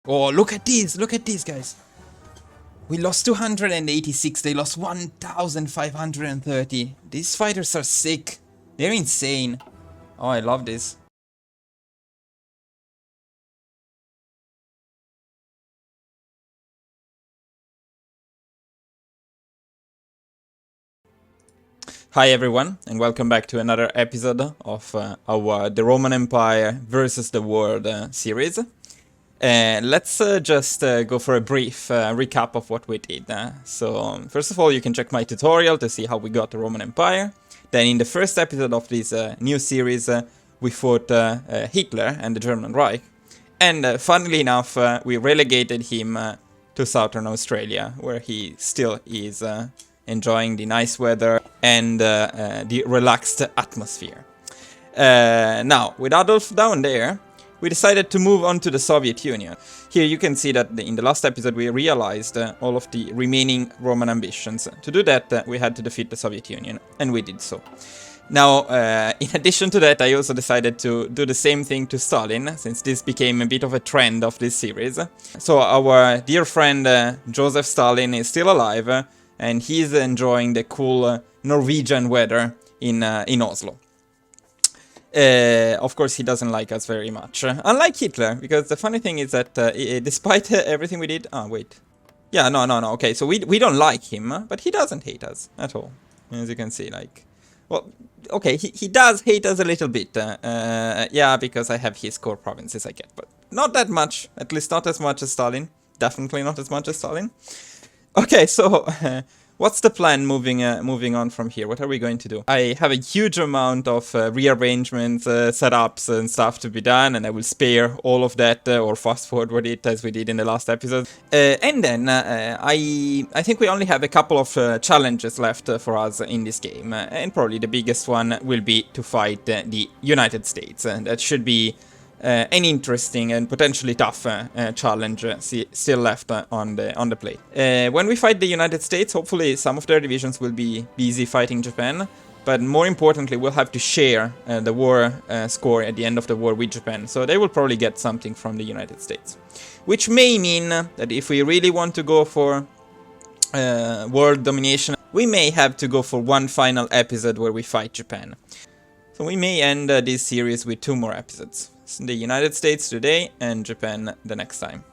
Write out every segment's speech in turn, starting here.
Oh, look at these guys. We lost 286, they lost 1,530. These fighters are sick. They're insane. Oh, I love this. Hi everyone, and welcome back to another episode of our The Roman Empire versus the World series. Let's just go for a brief recap of what we did. So, first of all, you can check my tutorial to see how we got the Roman Empire. Then in the first episode of this new series, we fought Hitler and the German Reich. And funnily enough, we relegated him to southern Australia, where he still is enjoying the nice weather and the relaxed atmosphere. Now, with Adolf down there, we decided to move on to the Soviet Union. Here you can see that in the last episode we realized all of the remaining Roman ambitions. To do that, we had to defeat the Soviet Union, and we did so. Now, in addition to that, I also decided to do the same thing to Stalin, since this became a bit of a trend of this series. So our dear friend Joseph Stalin is still alive, and he's enjoying the cool Norwegian weather in Oslo. Of course, he doesn't like us very much. Unlike Hitler, because the funny thing is that despite everything we did... Oh, wait. Yeah, no. Okay, so we don't like him, but he doesn't hate us at all. As you can see, like... Well, okay, he does hate us a little bit. Yeah, because I have his core provinces, I get. But not that much. At least not as much as Stalin. Definitely not as much as Stalin. Okay, so... what's the plan moving on from here? What are we going to do? I have a huge amount of rearrangements, setups and stuff to be done, and I will spare all of that or fast forward it as we did in the last episode. And then I think we only have a couple of challenges left for us in this game, and probably the biggest one will be to fight the United States. That should be an interesting and potentially tough challenge still left on the plate. When we fight the United States, hopefully some of their divisions will be busy fighting Japan, but more importantly, we'll have to share the war score at the end of the war with Japan, so they will probably get something from the United States. Which may mean that if we really want to go for world domination, we may have to go for one final episode where we fight Japan. So we may end this series with 2 more episodes. The United States today and Japan the next time.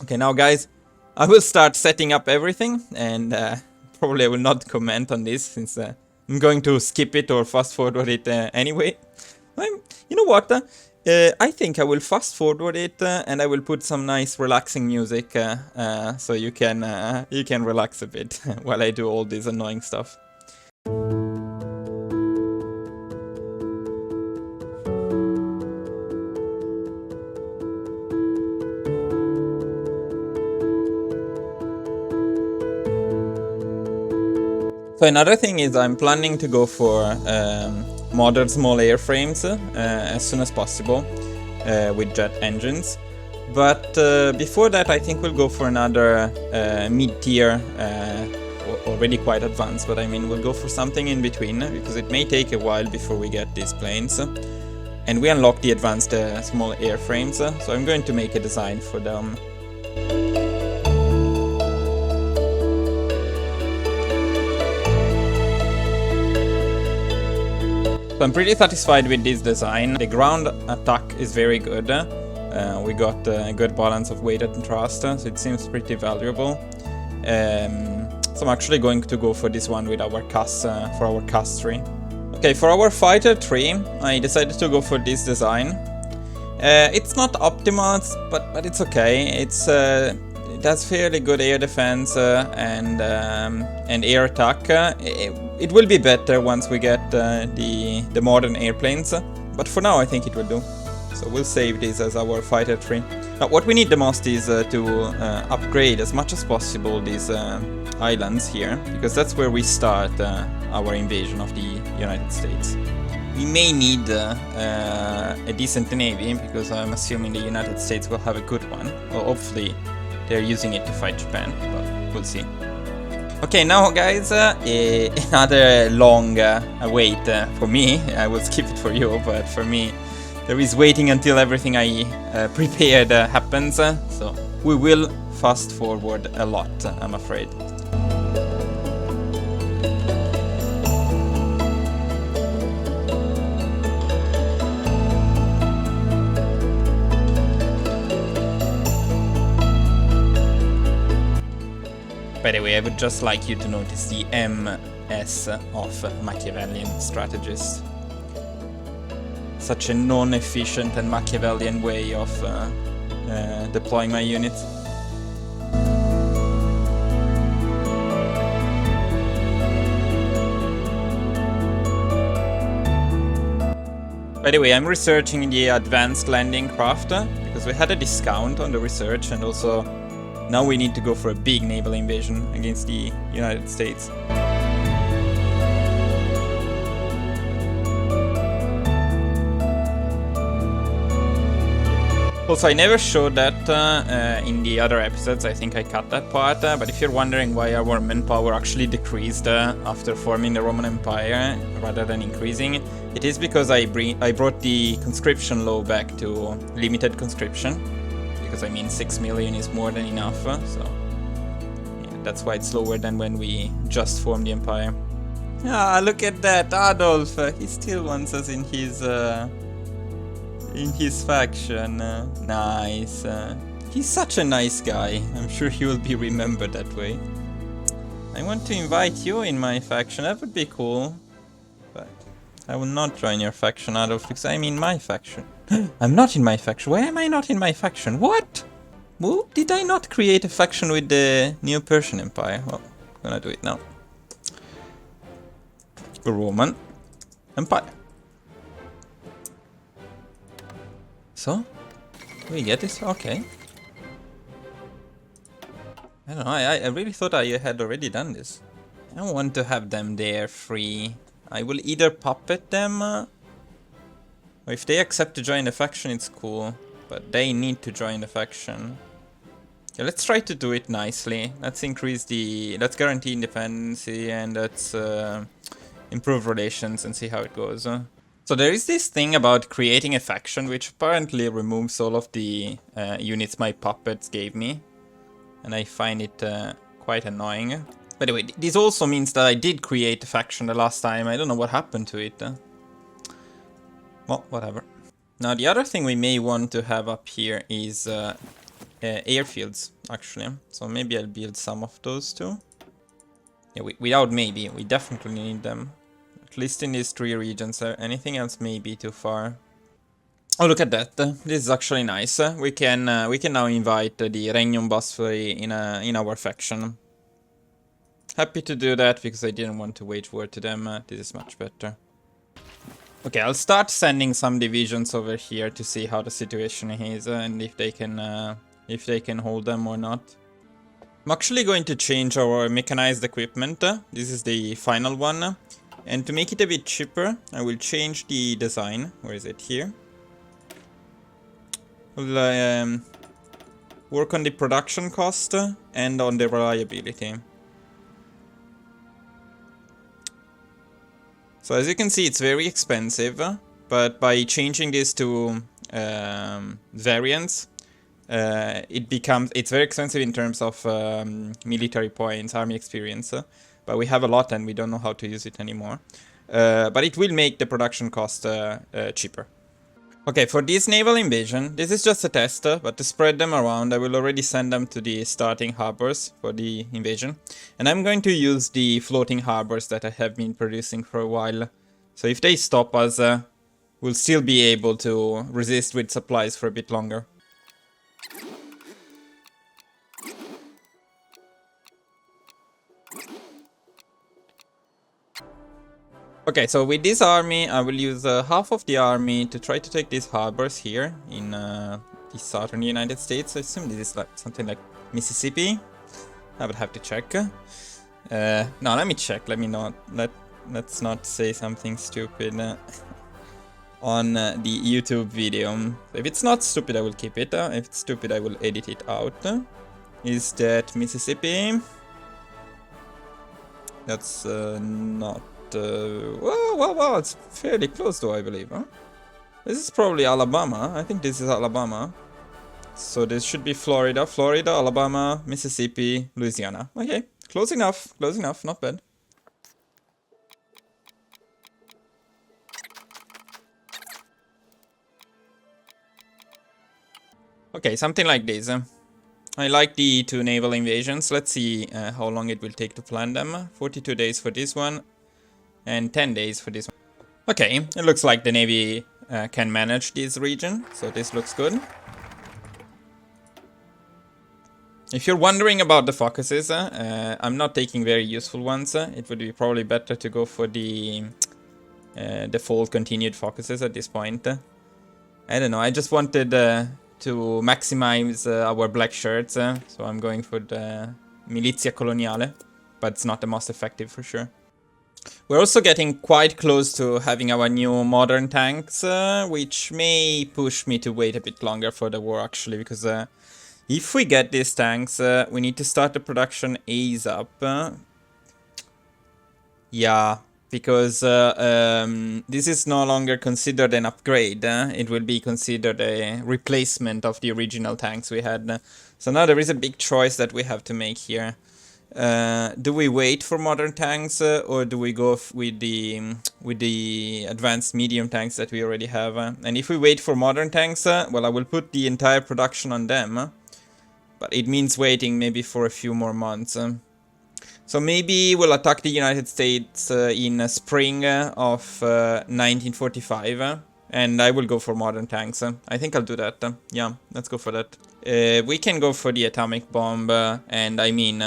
Okay, now guys, I will start setting up everything, and probably I will not comment on this since I'm going to skip it or fast forward it anyway. You know what? I think I will fast forward it and I will put some nice relaxing music so you can relax a bit while I do all this annoying stuff. So another thing is I'm planning to go for modern small airframes as soon as possible with jet engines. But before that I think we'll go for another mid-tier, already quite advanced, but I mean we'll go for something in between because it may take a while before we get these planes. And we unlock the advanced small airframes, so I'm going to make a design for them. So I'm pretty satisfied with this design. The ground attack is very good. We got a good balance of weight and thrust, so it seems pretty valuable. So I'm actually going to go for this one with our CAS, for our CAS tree. Okay, for our fighter tree, I decided to go for this design. It's not optimized, but it's okay. It has fairly good air defense and air attack. It will be better once we get the modern airplanes, but for now I think it will do. So we'll save this as our fighter tree. Now what we need the most is to upgrade as much as possible these islands here, because that's where we start our invasion of the United States. We may need a decent navy, because I'm assuming the United States will have a good one. Well, hopefully they're using it to fight Japan, but we'll see. Okay, now guys, another long wait for me. I will skip it for you, but for me There is waiting until everything I prepared happens, so we will fast forward a lot, I'm afraid. By the way, I would just like you to notice the MS of Machiavellian strategist. Such a non-efficient and Machiavellian way of deploying my units. By the way, I'm researching the advanced landing craft because we had a discount on the research, and also now we need to go for a big naval invasion against the United States. Also, I never showed that in the other episodes. I think I cut that part, but if you're wondering why our manpower actually decreased after forming the Roman Empire rather than increasing, it is because I brought the conscription law back to limited conscription, because I mean 6 million is more than enough, so yeah, that's why it's lower than when we just formed the empire. Ah, look at that, Adolf! He still wants us in his faction. Nice. He's such a nice guy. I'm sure he will be remembered that way. I want to invite you in my faction. That would be cool. But I will not join your faction, Adolf, because I'm in my faction. I'm not in my faction. Why am I not in my faction? What? Well, did I not create a faction with the New Persian Empire? Well, I'm gonna do it now. The Roman Empire. So, we get this? Okay. I don't know, I really thought I had already done this. I don't want to have them there free. I will either puppet them, or if they accept to join the faction, it's cool. But they need to join the faction. Yeah, let's try to do it nicely. Let's let's guarantee independence, and let's improve relations and see how it goes. So there is this thing about creating a faction which apparently removes all of the units my puppets gave me. And I find it quite annoying. By the way, this also means that I did create a faction the last time. I don't know what happened to it. Well, whatever. Now the other thing we may want to have up here is airfields, actually. So maybe I'll build some of those too. Yeah, without maybe, we definitely need them. At least in these 3 regions. Anything else may be too far. Oh, look at that! This is actually nice. We can now invite the Regnum Bosphori in our faction. Happy to do that because I didn't want to wage war to them. This is much better. Okay, I'll start sending some divisions over here to see how the situation is and if they can hold them or not. I'm actually going to change our mechanized equipment. This is the final one. And to make it a bit cheaper, I will change the design. Where is it? Here. We'll work on the production cost and on the reliability. So as you can see, it's very expensive, but by changing this to variants, it's very expensive in terms of military points, army experience. But we have a lot and we don't know how to use it anymore. But it will make the production cost cheaper. Okay, for this naval invasion, this is just a test, but to spread them around, I will already send them to the starting harbors for the invasion. And I'm going to use the floating harbors that I have been producing for a while. So if they stop us, we'll still be able to resist with supplies for a bit longer. Okay, so with this army, I will use half of the army to try to take these harbors here in the southern United States. I assume this is like something like Mississippi. I would have to check. No, let me check. Let's not say something stupid on the YouTube video. If it's not stupid, I will keep it. If it's stupid, I will edit it out. Is that Mississippi? That's not... well, it's fairly close though, I believe, huh? This is probably Alabama. I think this is Alabama. So this should be Florida, Alabama, Mississippi, Louisiana. Okay, close enough, not bad. Okay, something like this. I like the 2 naval invasions. Let's see how long it will take to plan them. 42 days for this one, and 10 days for this one. Okay, it looks like the Navy can manage this region, so this looks good. If you're wondering about the focuses, I'm not taking very useful ones. It would be probably better to go for the default continued focuses at this point. I don't know, I just wanted to maximize our black shirts, so I'm going for the Milizia Coloniale, but it's not the most effective for sure. We're also getting quite close to having our new modern tanks, which may push me to wait a bit longer for the war actually, because if we get these tanks, we need to start the production ASAP. Yeah, because this is no longer considered an upgrade. It will be considered a replacement of the original tanks we had. So now there is a big choice that we have to make here. Do we wait for modern tanks, or do we go with the advanced medium tanks that we already have? And if we wait for modern tanks, well, I will put the entire production on them. But it means waiting maybe for a few more months. So maybe we'll attack the United States in spring of 1945. And I will go for modern tanks. I think I'll do that. Yeah, let's go for that. We can go for the atomic bomb. And I mean,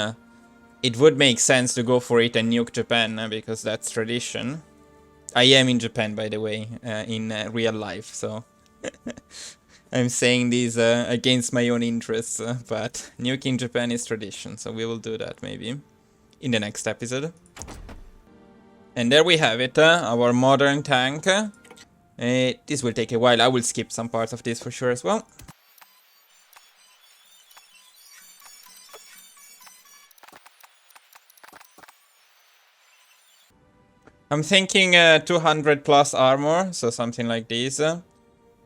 it would make sense to go for it and nuke Japan, because that's tradition. I am in Japan, by the way, in real life, so... I'm saying this against my own interests, but nuking Japan is tradition, so we will do that maybe in the next episode. And there we have it, our modern tank. This will take a while, I will skip some parts of this for sure as well. I'm thinking 200 plus armor, so something like this.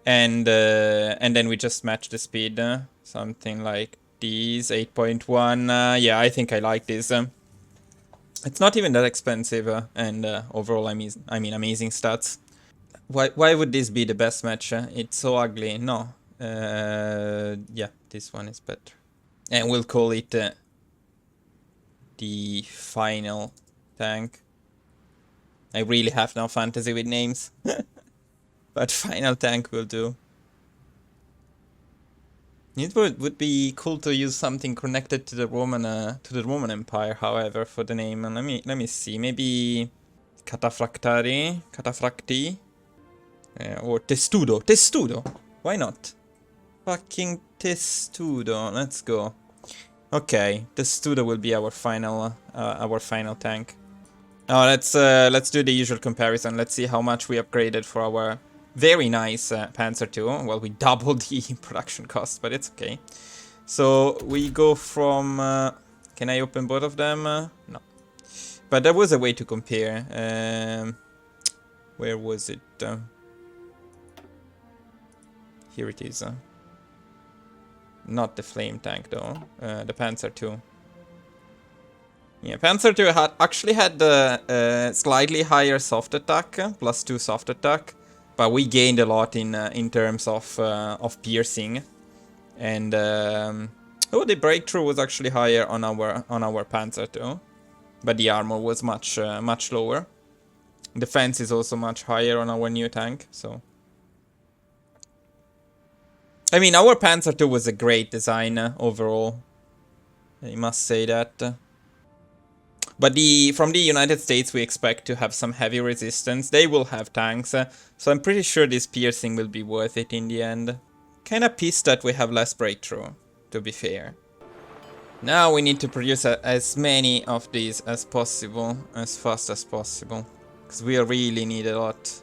And then we just match the speed, something like these, 8.1. Yeah, I think I like this. It's not even that expensive, and overall, I mean, amazing stats. Why would this be the best match? It's so ugly. No. Yeah, this one is better. And we'll call it the final tank. I really have no fantasy with names. But final tank will do. It would be cool to use something connected to the Roman Empire, however, for the name. And let me see, maybe Catafracti, or Testudo. Why not? Fucking Testudo. Let's go. Okay, Testudo will be our final tank. Oh, let's do the usual comparison. Let's see how much we upgraded for our very nice Panzer II. Well, we doubled the production cost, but it's okay. So we go from... can I open both of them? No. But there was a way to compare. Where was it? Here it is. Not the flame tank, though. The Panzer II. Yeah, Panzer II actually had the slightly higher soft attack, +2 soft attack. But we gained a lot in terms of piercing, and oh, the breakthrough was actually higher on our Panzer II, but the armor was much lower. Defense is also much higher on our new tank. So, I mean, our Panzer II was a great design overall. I must say that. But from the United States, we expect to have some heavy resistance. They will have tanks, so I'm pretty sure this piercing will be worth it in the end. Kinda pissed that we have less breakthrough, to be fair. Now we need to produce as many of these as possible, as fast as possible, because we really need a lot.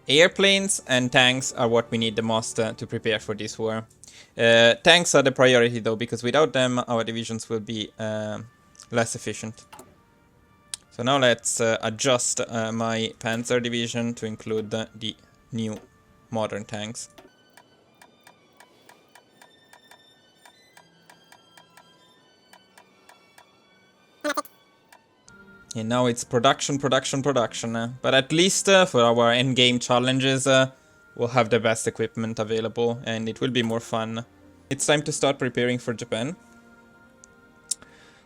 Airplanes and tanks are what we need the most to prepare for this war. Tanks are the priority though, because without them our divisions will be less efficient. So now let's adjust my Panzer division to include the new modern tanks. And now it's production. But at least for our endgame challenges, we'll have the best equipment available and it will be more fun. It's time to start preparing for Japan.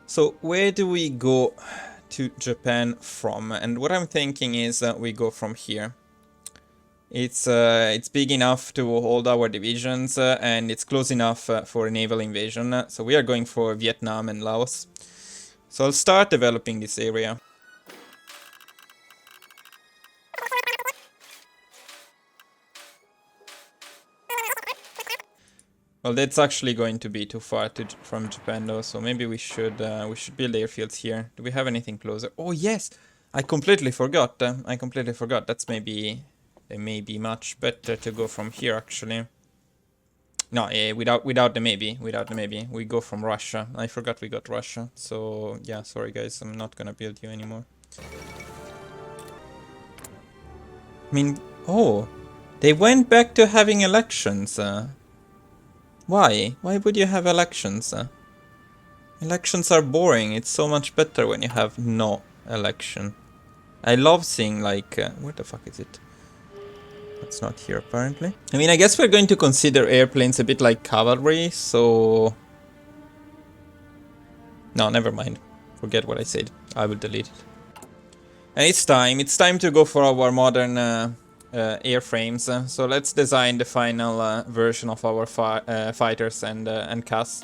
So where do we go to Japan from? And what I'm thinking is that we go from here. It's big enough to hold our divisions and it's close enough for a naval invasion. So we are going for Vietnam and Laos. So I'll start developing this area. Well, that's actually going to be too far from Japan though, so maybe we should build airfields here. Do we have anything closer? Oh yes! I completely forgot. That's maybe... It may be much better to go from here actually. No, without the maybe. We go from Russia. I forgot we got Russia. So yeah, sorry guys, I'm not gonna build you anymore. I mean, oh, they went back to having elections. Why? Why would you have elections? Elections are boring. It's so much better when you have no election. I love seeing like... where the fuck is it? It's not here apparently. I mean, I guess we're going to consider airplanes a bit like cavalry, so... No, never mind. Forget what I said. I will delete it. And it's time to go for our modern airframes. So let's design the final version of our fighters and CAS.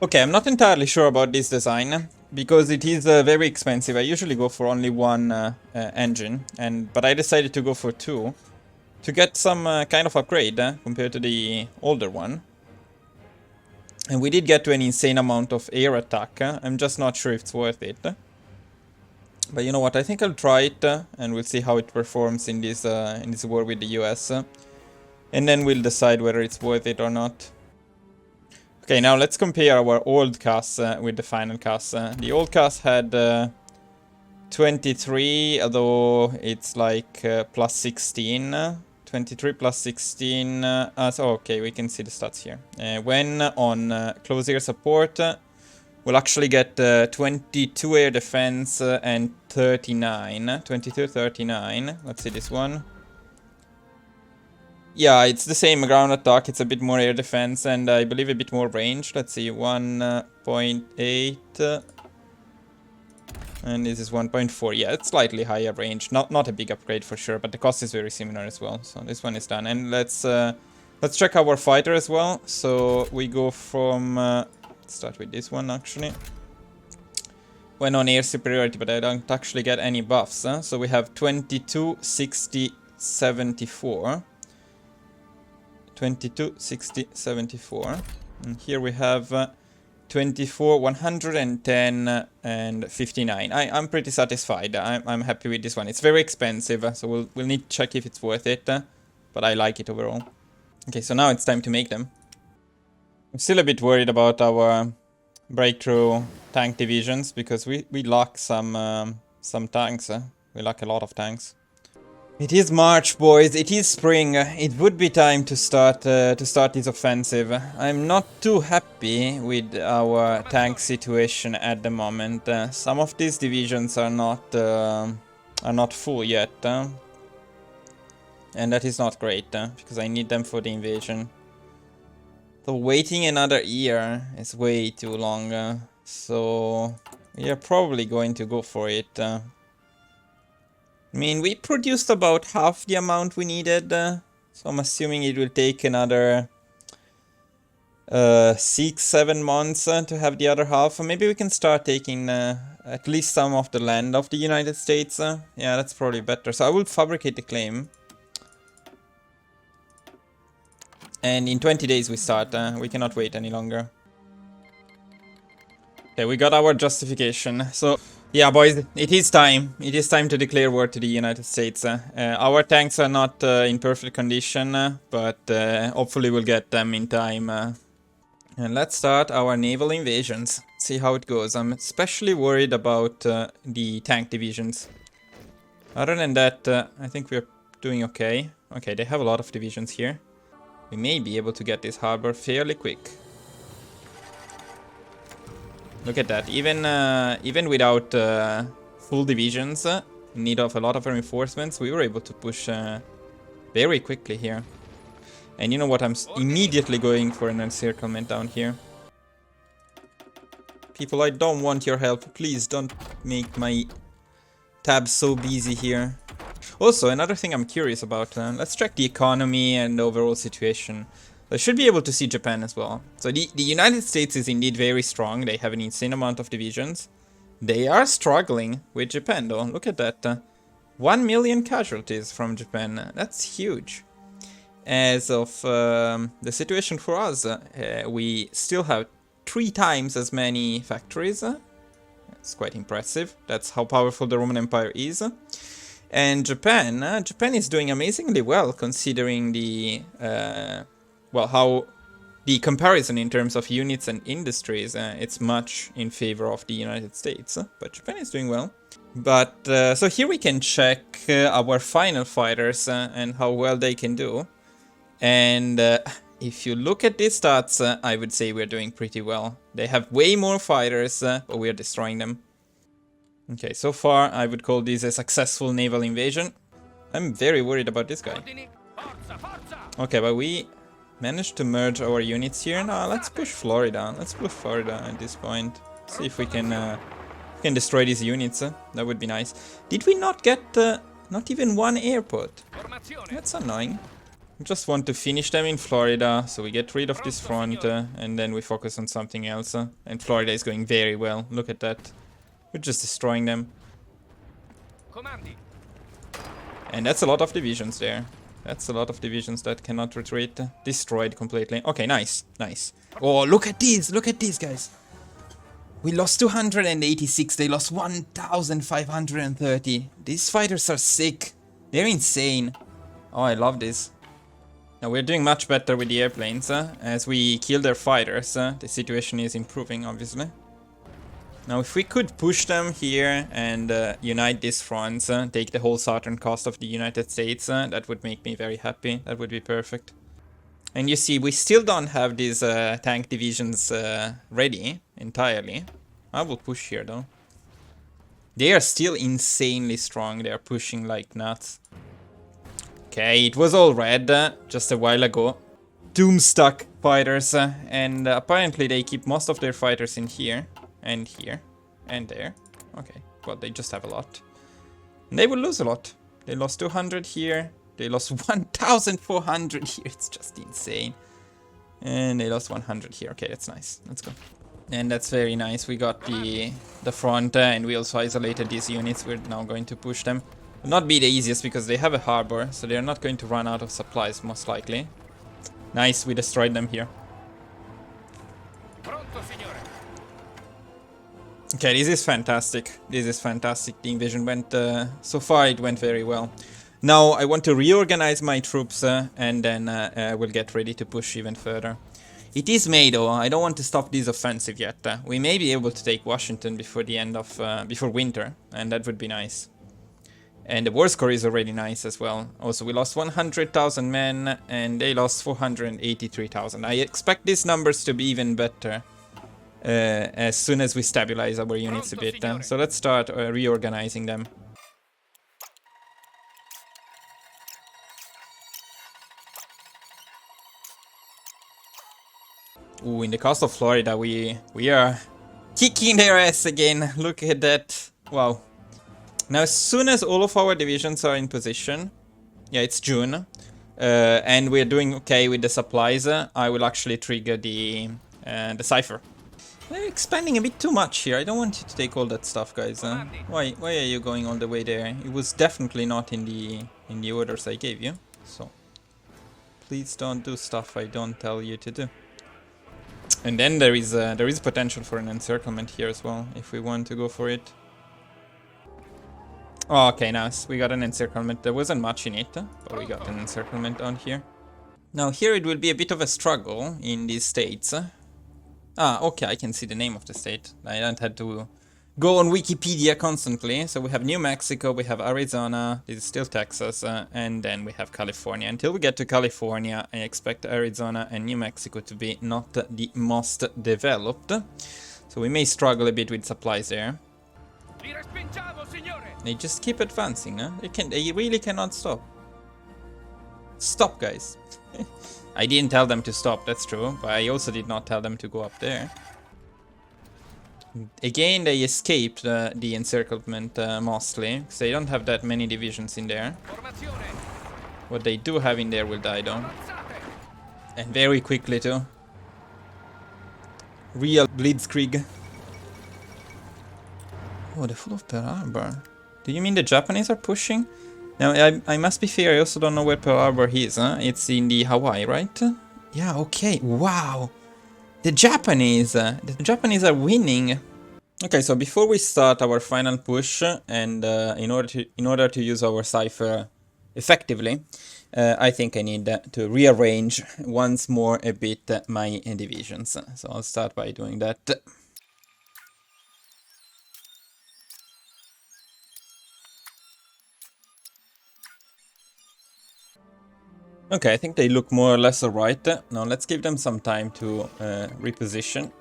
Okay, I'm not entirely sure about this design because it is very expensive. I usually go for only one engine, but I decided to go for two to get some kind of upgrade compared to the older one. And we did get to an insane amount of air attack. I'm just not sure if it's worth it. But you know what, I think I'll try it and we'll see how it performs in this war with the US. And then we'll decide whether it's worth it or not. Okay, now let's compare our old CAS with the final CAS. The old CAS had 23, although it's like plus 16. 23 plus 16. So okay, we can see the stats here. When on close air support, we'll actually get 22 air defense and 39. 22, 39. Let's see this one. Yeah, it's the same ground attack. It's a bit more air defense and I believe a bit more range. Let's see, 1.8. And this is 1.4. Yeah, it's slightly higher range. Not a big upgrade for sure, but the cost is very similar as well. So this one is done. And let's check our fighter as well. So we go from... let's start with this one actually. When on air superiority, but I don't actually get any buffs. So we have 22, 60, 74. 22, 60, 74. And here we have 24, 110, and 59. I'm pretty satisfied. I'm happy with this one. It's very expensive, so we'll need to check if it's worth it. But I like it overall. Okay, so now it's time to make them. I'm still a bit worried about our breakthrough tank divisions because we lack some tanks. We lack a lot of tanks. It is March, boys. It is spring. It would be time to start this offensive. I'm not too happy with our tank situation at the moment. Some of these divisions are not full yet, and that is not great because I need them for the invasion. So waiting another year is way too long. So we are probably going to go for it. I mean, we produced about half the amount we needed, so I'm assuming it will take another 6-7 months to have the other half. Maybe we can start taking at least some of the land of the United States. Yeah, that's probably better. So I will fabricate the claim. And in 20 days we start. We cannot wait any longer. Okay, we got our justification. So... yeah, boys, it is time. It is time to declare war to the United States. Our tanks are not in perfect condition, but hopefully we'll get them in time. And let's start our naval invasions. See how it goes. I'm especially worried about the tank divisions. Other than that, I think we're doing okay. Okay, they have a lot of divisions here. We may be able to get this harbor fairly quick. Look at that. Even without full divisions, in need of a lot of reinforcements, we were able to push very quickly here. And you know what? I'm immediately going for an encirclement down here. People, I don't want your help. Please don't make my tabs so busy here. Also, another thing I'm curious about. Let's check the economy and the overall situation. I should be able to see Japan as well. So the United States is indeed very strong. They have an insane amount of divisions. They are struggling with Japan though. Look at that. 1 million casualties from Japan. That's huge. As of the situation for us, we still have 3 times as many factories. It's quite impressive. That's how powerful the Roman Empire is. And Japan, Japan is doing amazingly well considering the, well, how the comparison in terms of units and industries, it's much in favor of the United States. But Japan is doing well. But, so here we can check our final fighters and how well they can do. And if you look at these stats, I would say we're doing pretty well. They have way more fighters, but we're destroying them. Okay, so far I would call this a successful naval invasion. I'm very worried about this guy. Okay, but we managed to merge our units here. Now let's push Florida. Let's push Florida at this point. See if we can destroy these units. That would be nice. Did we not get not even one airport? That's annoying. I just want to finish them in Florida, so we get rid of this front, and then we focus on something else. And Florida is going very well. Look at that. We're just destroying them. And that's a lot of divisions there. That's a lot of divisions that cannot retreat. Destroyed completely. Okay, nice. Nice. Oh, look at these. Look at these guys. We lost 286. They lost 1,530. These fighters are sick. They're insane. Oh, I love this. Now we're doing much better with the airplanes. As we kill their fighters, the situation is improving, obviously. Now if we could push them here and unite these fronts, take the whole southern coast of the United States, that would make me very happy. That would be perfect. And you see, we still don't have these tank divisions ready entirely. I will push here though. They are still insanely strong. They are pushing like nuts. Okay, it was all red just a while ago. Doomstuck fighters, and apparently they keep most of their fighters in here, and there. Okay, well, they just have a lot. And they will lose a lot. They lost 200 here, they lost 1,400 here, it's just insane. And they lost 100 here, okay, that's nice, let's go. And that's very nice, we got the front, and we also isolated these units, we're now going to push them. Will not be the easiest because they have a harbor, so they're not going to run out of supplies, most likely. Nice, we destroyed them here. Okay, this is fantastic. This is fantastic. The invasion went, so far it went very well. Now I want to reorganize my troops and then we'll get ready to push even further. It is May though, I don't want to stop this offensive yet. We may be able to take Washington before the end of, before winter, and that would be nice. And the war score is already nice as well. Also, we lost 100,000 men, and they lost 483,000. I expect these numbers to be even better as soon as we stabilize our units a bit. So let's start reorganizing them. Ooh, in the coast of Florida, we are kicking their ass again. Look at that. Wow. Now, as soon as all of our divisions are in position, yeah, it's June, and we're doing okay with the supplies, I will actually trigger the cipher. We're expanding a bit too much here. I don't want you to take all that stuff, guys. Why are you going all the way there? It was definitely not in the orders I gave you. So please don't do stuff I don't tell you to do. And then there is potential for an encirclement here as well if we want to go for it. Oh, okay, nice. We got an encirclement. There wasn't much in it, but we got an encirclement down here. Now here it will be a bit of a struggle in these states. Ah, okay, I can see the name of the state. I don't have to go on Wikipedia constantly. So we have New Mexico, we have Arizona, this is still Texas, and then we have California. Until we get to California, I expect Arizona and New Mexico to be not the most developed. So we may struggle a bit with supplies there. They just keep advancing, huh? They really cannot stop. Stop, guys. I didn't tell them to stop, that's true, but I also did not tell them to go up there. Again, they escaped the encirclement mostly, because they don't have that many divisions in there. What they do have in there will die though. And very quickly too. Real blitzkrieg. Oh, the full of Pearl Harbor. Do you mean the Japanese are pushing? Now, I must be fair, I also don't know where Pearl Harbor is, huh? It's in the Hawaii, right? Yeah, okay, wow! The Japanese are winning! Okay, so before we start our final push, and in order to use our cipher effectively, I think I need to rearrange once more a bit my divisions. So I'll start by doing that. Okay, I think they look more or less alright. Now let's give them some time to reposition.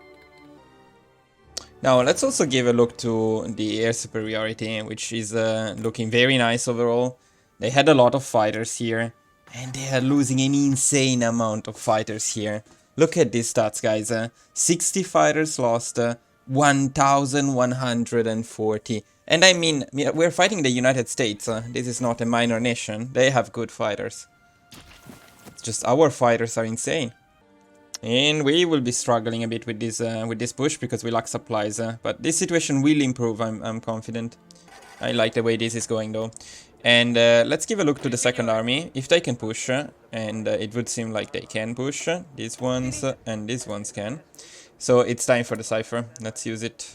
Now let's also give a look to the air superiority, which is looking very nice overall. They had a lot of fighters here, and they are losing an insane amount of fighters here. Look at these stats, guys. 60 fighters lost, 1,140. And I mean, we're fighting the United States. This is not a minor nation. They have good fighters. Just our fighters are insane. And we will be struggling a bit with this push because we lack supplies. But this situation will improve, I'm confident. I like the way this is going though. And let's give a look to the second army, if they can push. And it would seem like they can push. These ones and these ones can. So it's time for the cipher. Let's use it.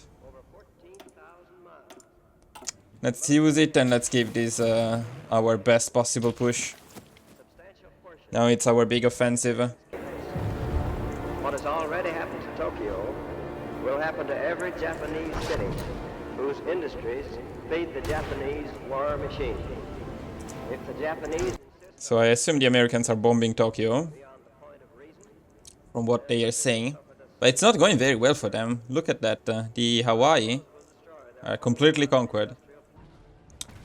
Let's use it and let's give this our best possible push. Now it's our big offensive. What has already happened to Tokyo will happen to every Japanese city whose industries feed the Japanese war machine. If the Japanese... So I assume the Americans are bombing Tokyo, from what they are saying. But it's not going very well for them. Look at that. The Hawaii are completely conquered.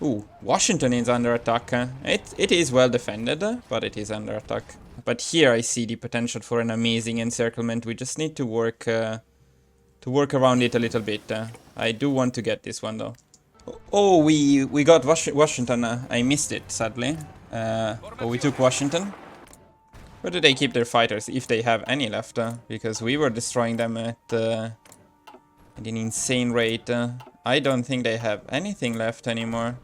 Ooh, Washington is under attack. It is well defended, but it is under attack. But here I see the potential for an amazing encirclement. We just need to work around it a little bit. I do want to get this one though. Oh, we got Washington. I missed it, sadly. But we took Washington. Where do they keep their fighters, if they have any left? Because we were destroying them at an insane rate. I don't think they have anything left anymore.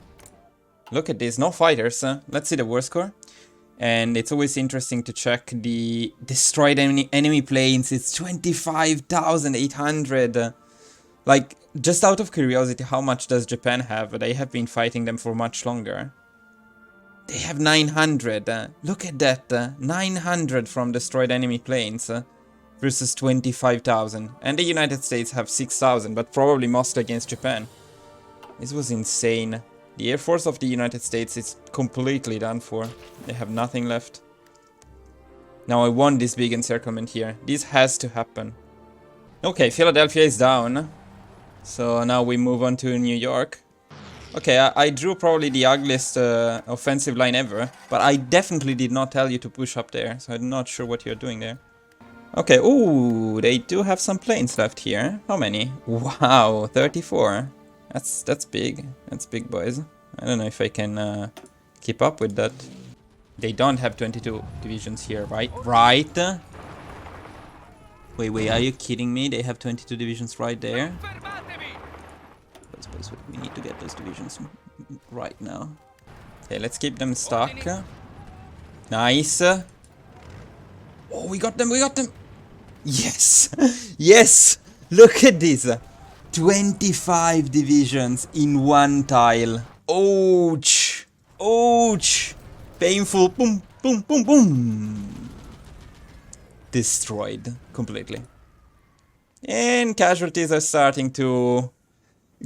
Look at this, no fighters. Let's see the war score. And it's always interesting to check the destroyed enemy planes. It's 25,800. Like, just out of curiosity, how much does Japan have? They have been fighting them for much longer. They have 900. Look at that. 900 from destroyed enemy planes versus 25,000. And the United States have 6,000, but probably most against Japan. This was insane. The Air Force of the United States is completely done for. They have nothing left. Now I want this big encirclement here. This has to happen. Okay, Philadelphia is down. So now we move on to New York. Okay, I drew probably the ugliest offensive line ever. But I definitely did not tell you to push up there. So I'm not sure what you're doing there. Okay, ooh, they do have some planes left here. How many? Wow, 34. That's big. That's big, boys. I don't know if I can keep up with that. They don't have 22 divisions here, right? Right? Wait, are you kidding me? They have 22 divisions right there. Wait, we need to get those divisions right now. Okay, let's keep them stuck. Nice. Oh, we got them, Yes! Yes! Look at this! 25 divisions in one tile. Ouch! Ouch! Painful. Boom, boom, boom, boom! Destroyed completely. And casualties are starting to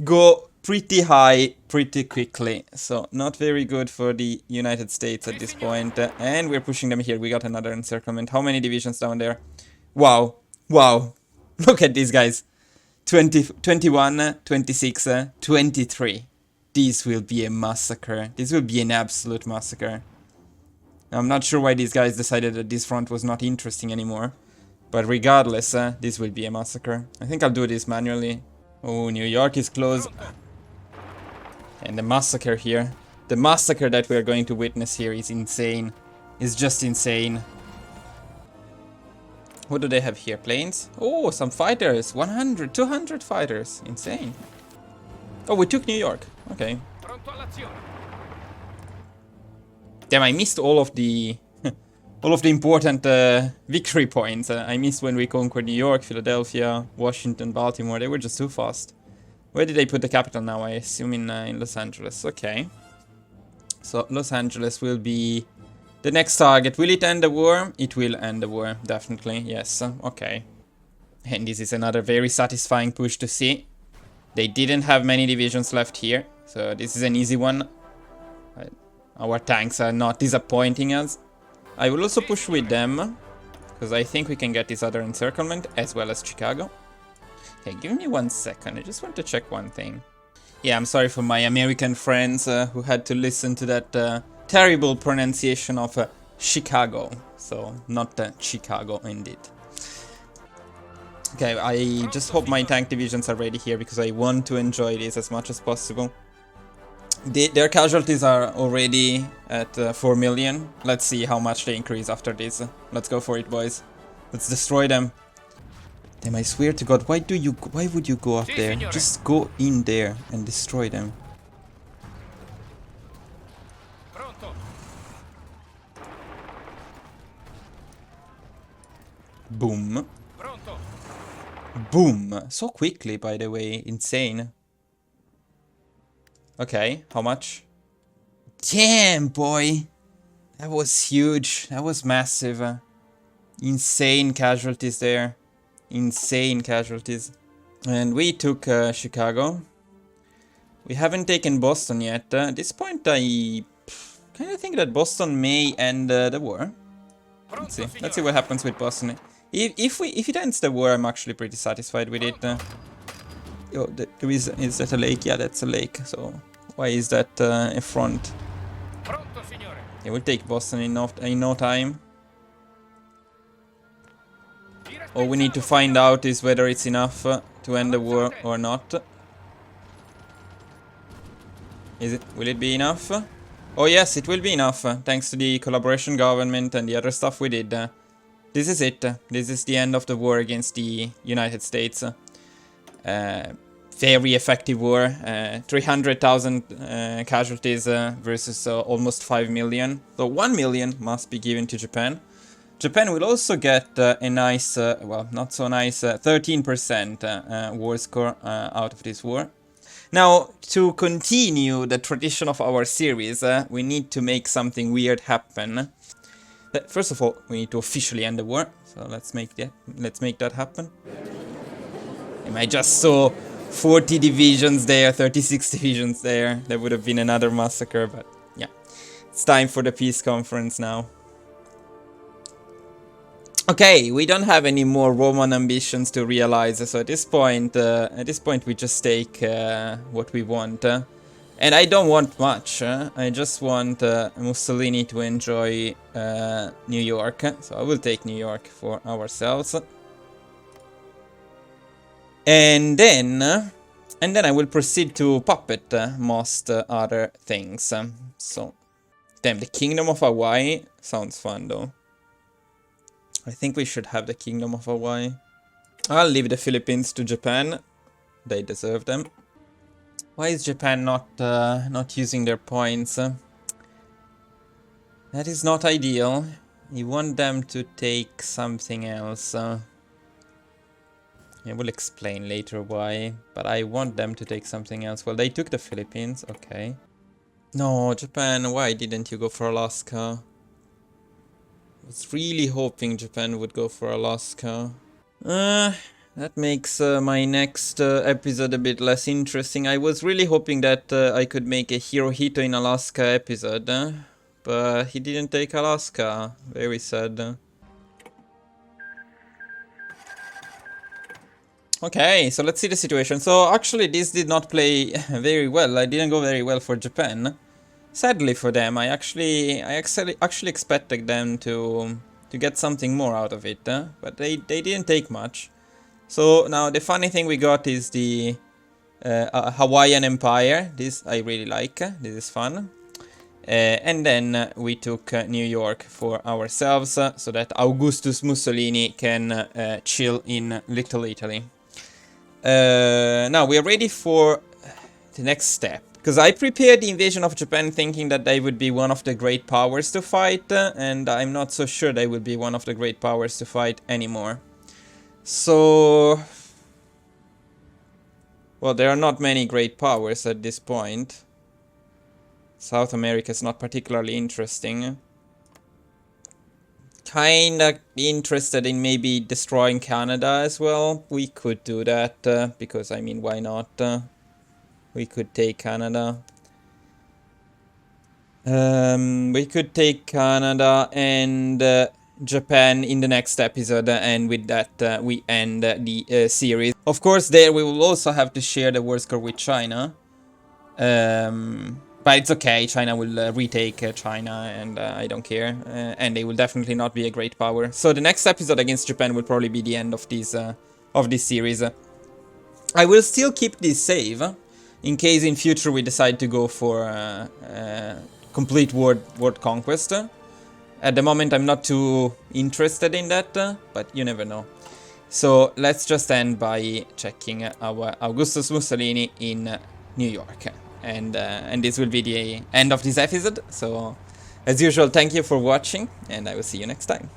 go pretty high pretty quickly. So not very good for the United States at this point. And we're pushing them here. We got another encirclement. How many divisions down there? Wow. Wow. Look at these guys. 20, 21, 26, 23. This will be a massacre. This will be an absolute massacre. I'm not sure why these guys decided that this front was not interesting anymore. But regardless, this will be a massacre. I think I'll do this manually. Oh, New York is close. And the massacre here. The massacre that we are going to witness here is insane. It's just insane. What do they have here? Planes? Oh, some fighters. 100, 200 fighters. Insane. Oh, we took New York. Okay. Damn, I missed all of the all of the important victory points. I missed when we conquered New York, Philadelphia, Washington, Baltimore. They were just too fast. Where did they put the capital now? I assume in Los Angeles. Okay. So Los Angeles will be the next target. Will it end the war? It will end the war, definitely. Yes. Okay. And this is another very satisfying push to see. They didn't have many divisions left here, so this is an easy one. Our tanks are not disappointing us. I will also push with them, because I think we can get this other encirclement, as well as Chicago. Okay, give me 1 second, I just want to check one thing. Yeah, I'm sorry for my American friends who had to listen to that terrible pronunciation of Chicago. So, not Chicago, indeed. Okay, I just hope my tank divisions are ready here, because I want to enjoy this as much as possible. Their casualties are already at 4 million. Let's see how much they increase after this. Let's go for it, boys. Let's destroy them. Damn, I swear to God, why would you go up there? Just go in there and destroy them. Boom. Boom. So quickly, by the way. Insane. Okay, how much? Damn, boy. That was huge. That was massive. Insane casualties there. Insane casualties. And we took Chicago. We haven't taken Boston yet. At this point, I kind of think that Boston may end the war. Let's see. Let's see what happens with Boston. If it ends the war, I'm actually pretty satisfied with it. Oh, is that a lake? Yeah, that's a lake. So why is that a front? Yeah, we'll take Boston in no time. All we need to find out is whether it's enough to end the war or not. Will it be enough? Oh yes, it will be enough, thanks to the collaboration government and the other stuff we did. This is it. This is the end of the war against the United States. Very effective war. 300,000 casualties versus almost 5 million. So 1 million must be given to Japan. Japan will also get a nice, well, not so nice, 13% war score out of this war. Now, to continue the tradition of our series, we need to make something weird happen. First of all, we need to officially end the war. So let's make that happen. And I just saw 40 divisions there, 36 divisions there. That would have been another massacre, but yeah. It's time for the peace conference now. Okay, we don't have any more Roman ambitions to realize, so at this point we just take what we want. And I don't want much, I just want Mussolini to enjoy New York, so I will take New York for ourselves. And then I will proceed to puppet most other things. So, damn, the Kingdom of Hawaii sounds fun though. I think we should have the Kingdom of Hawaii. I'll leave the Philippines to Japan. They deserve them. Why is Japan not using their points? That is not ideal. You want them to take something else. I will explain later why, but I want them to take something else. Well, they took the Philippines, okay. No, Japan, why didn't you go for Alaska? I was really hoping Japan would go for Alaska. That makes my next episode a bit less interesting. I was really hoping that I could make a Hirohito in Alaska episode, but he didn't take Alaska. Very sad. Okay, so let's see the situation. So actually this did not play very well. I didn't go very well for Japan. Sadly for them, I actually expected them to get something more out of it, but they didn't take much. So now the funny thing we got is the Hawaiian Empire. This I really like. This is fun. And then we took New York for ourselves so that Augustus Mussolini can chill in Little Italy. Now we are ready for the next step. Because I prepared the invasion of Japan thinking that they would be one of the great powers to fight, and I'm not so sure they will be one of the great powers to fight anymore. So... well, there are not many great powers at this point. South America is not particularly interesting. Kinda interested in maybe destroying Canada as well. We could do that, because I mean, why not? We could take Canada. We could take Canada and Japan in the next episode, and with that we end the series. Of course, there we will also have to share the war score with China. But it's okay, China will retake China, and I don't care. And they will definitely not be a great power. So the next episode against Japan will probably be the end of this series. I will still keep this save, in case in future we decide to go for complete world conquest. At the moment I'm not too interested in that, but you never know. So let's just end by checking our Augustus Mussolini in New York. And this will be the end of this episode. So as usual, thank you for watching, and I will see you next time.